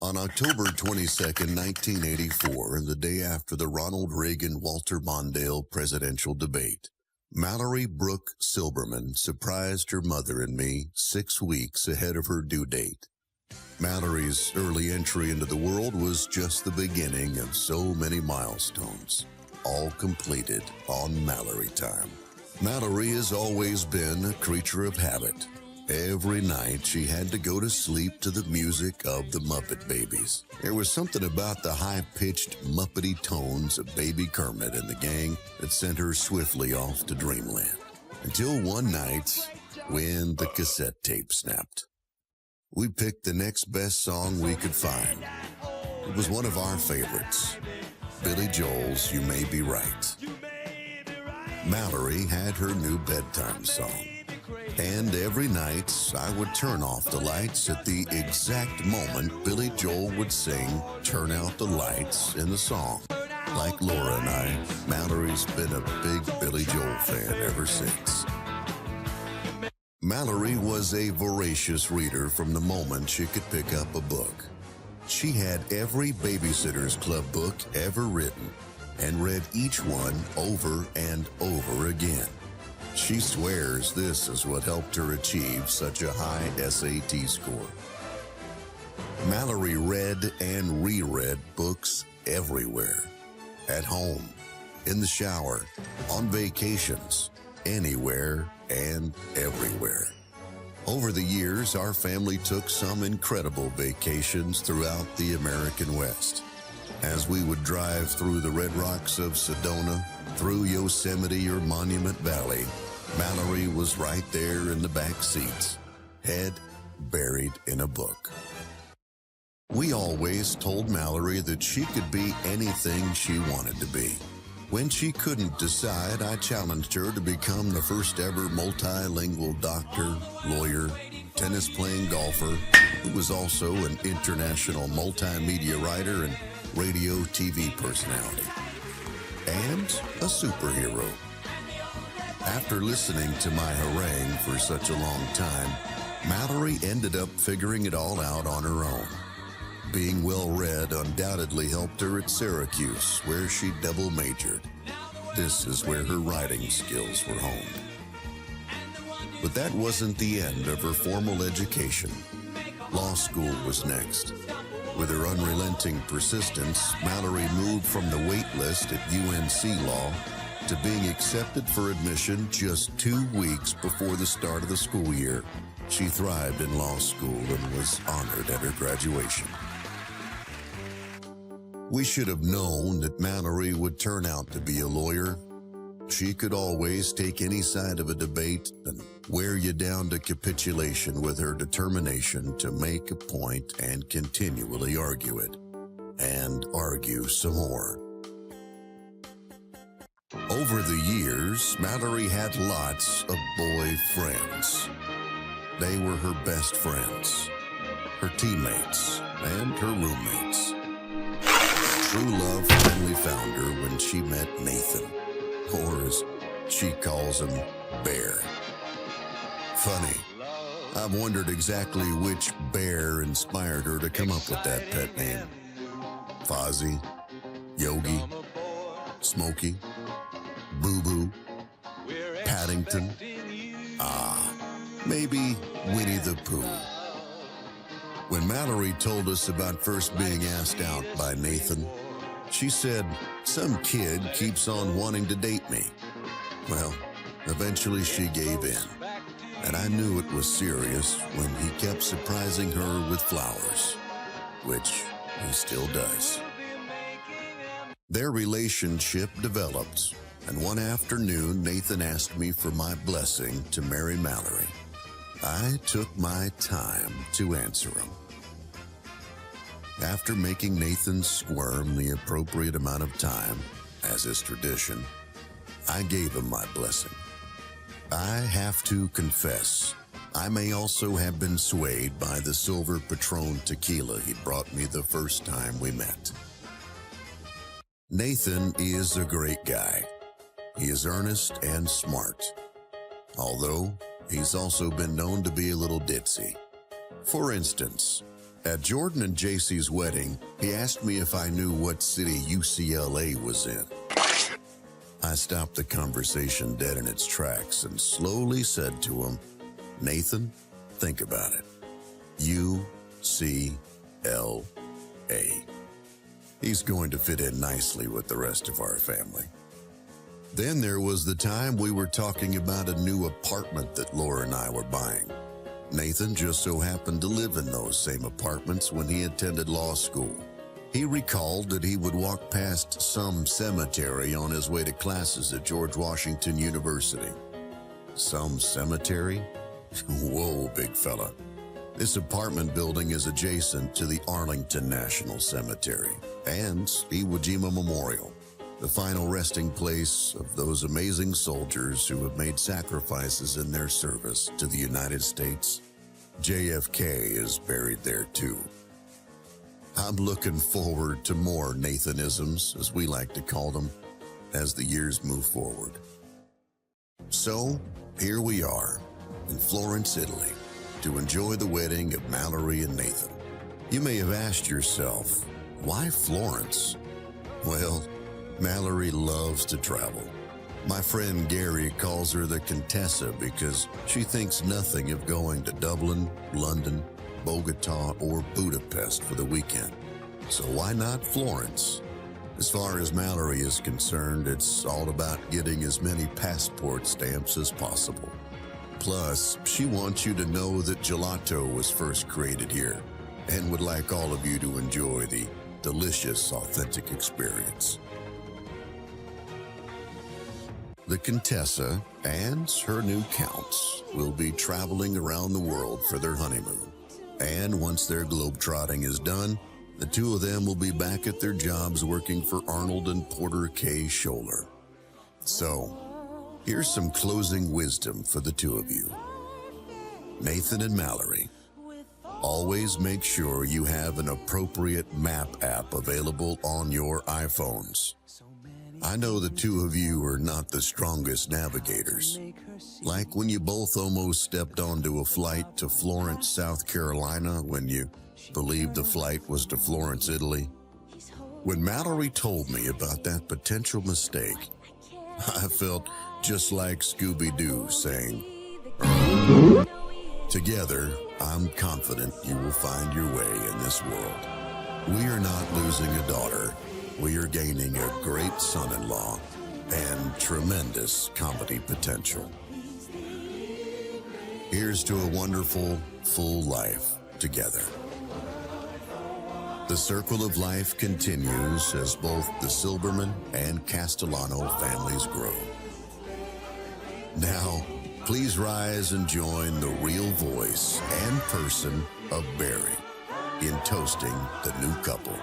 On October 22nd, 1984, the day after the Ronald Reagan-Walter Mondale presidential debate, Mallory Brooke Silberman surprised her mother and me 6 weeks ahead of her due date. Mallory's early entry into the world was just the beginning of so many milestones, all completed on Mallory time. Mallory has always been a creature of habit. Every night she had to go to sleep to the music of the Muppet Babies. There was something about the high-pitched, Muppety tones of Baby Kermit and the gang that sent her swiftly off to dreamland. Until one night, when the cassette tape snapped. We picked the next best song we could find. It was one of our favorites, Billy Joel's You May Be Right. Mallory had her new bedtime song. And every night, I would turn off the lights at the exact moment Billy Joel would sing "Turn Out the Lights" in the song. Like Laura and I, Mallory's been a big Billy Joel fan ever since. Mallory was a voracious reader from the moment she could pick up a book. She had every Babysitter's Club book ever written and read each one over and over again. She swears this is what helped her achieve such a high SAT score. Mallory read and reread books everywhere. At home, in the shower, on vacations, anywhere and everywhere. Over the years, our family took some incredible vacations throughout the American West. As we would drive through the red rocks of Sedona, through Yosemite or Monument Valley, Mallory was right there in the back seats, head buried in a book. We always told Mallory that she could be anything she wanted to be. When she couldn't decide, I challenged her to become the first ever multilingual doctor, lawyer, tennis-playing golfer, who was also an international multimedia writer and radio TV personality, and a superhero. After listening to my harangue for such a long time, Mallory ended up figuring it all out on her own. Being well-read undoubtedly helped her at Syracuse, where she double majored. This is where her writing skills were honed. But that wasn't the end of her formal education. Law school was next. With her unrelenting persistence, Mallory moved from the wait list at UNC Law to being accepted for admission just 2 weeks before the start of the school year. She thrived in law school and was honored at her graduation. We should have known that Mallory would turn out to be a lawyer. She could always take any side of a debate and wear you down to capitulation with her determination to make a point and continually argue it, and argue some more. Over the years, Mallory had lots of boy friends. They were her best friends, her teammates, and her roommates. True love finally found her when she met Nathan, or as she calls him, Bear. Funny, I've wondered exactly which bear inspired her to come up with that pet name. Fozzie, Yogi, Smokey, Boo Boo, Paddington, maybe Winnie the Pooh. When Mallory told us about first being asked out by Nathan, she said, "Some kid keeps on wanting to date me." Well, eventually she gave in, and I knew it was serious when he kept surprising her with flowers, which he still does. Their relationship developed, and one afternoon Nathan asked me for my blessing to marry Mallory. I took my time to answer him. After making Nathan squirm the appropriate amount of time, as is tradition, I gave him my blessing. I have to confess, I may also have been swayed by the Silver Patron tequila he brought me the first time we met. Nathan is a great guy. He is earnest and smart, although he's also been known to be a little ditzy. For instance, At Jordan and JC's wedding, he asked me if I knew what city UCLA was in. I stopped the conversation dead in its tracks and slowly said to him, "Nathan, think about it. UCLA. He's going to fit in nicely with the rest of our family." Then there was the time we were talking about a new apartment that Laura and I were buying. Nathan just so happened to live in those same apartments when he attended law school. He recalled that he would walk past some cemetery on his way to classes at George Washington University. Some cemetery? Whoa, big fella. This apartment building is adjacent to the Arlington National Cemetery and Iwo Jima Memorial, the final resting place of those amazing soldiers who have made sacrifices in their service to the United States. JFK is buried there too. I'm looking forward to more Nathanisms, as we like to call them, as the years move forward. So, here we are, in Florence, Italy, to enjoy the wedding of Mallory and Nathan. You may have asked yourself, why Florence? Well, Mallory loves to travel. My friend Gary calls her the Contessa because she thinks nothing of going to Dublin, London, Bogota, or Budapest for the weekend. So why not Florence? As far as Mallory is concerned, it's all about getting as many passport stamps as possible. Plus, she wants you to know that gelato was first created here and would like all of you to enjoy the delicious, authentic experience. The Contessa and her new counts will be traveling around the world for their honeymoon. And once their globetrotting is done, the two of them will be back at their jobs working for Arnold and Porter K. Scholler. So, here's some closing wisdom for the two of you. Nathan and Mallory, always make sure you have an appropriate map app available on your iPhones. I know the two of you are not the strongest navigators. Like when you both almost stepped onto a flight to Florence, South Carolina when you believed the flight was to Florence, Italy. When Mallory told me about that potential mistake, I felt just like Scooby-Doo saying, "Together, I'm confident you will find your way in this world. We are not losing a daughter. We are gaining a great son-in-law and tremendous comedy potential. Here's to a wonderful, full life together." The circle of life continues as both the Silberman and Castellano families grow. Now, please rise and join the real voice and person of Barry in toasting the new couple.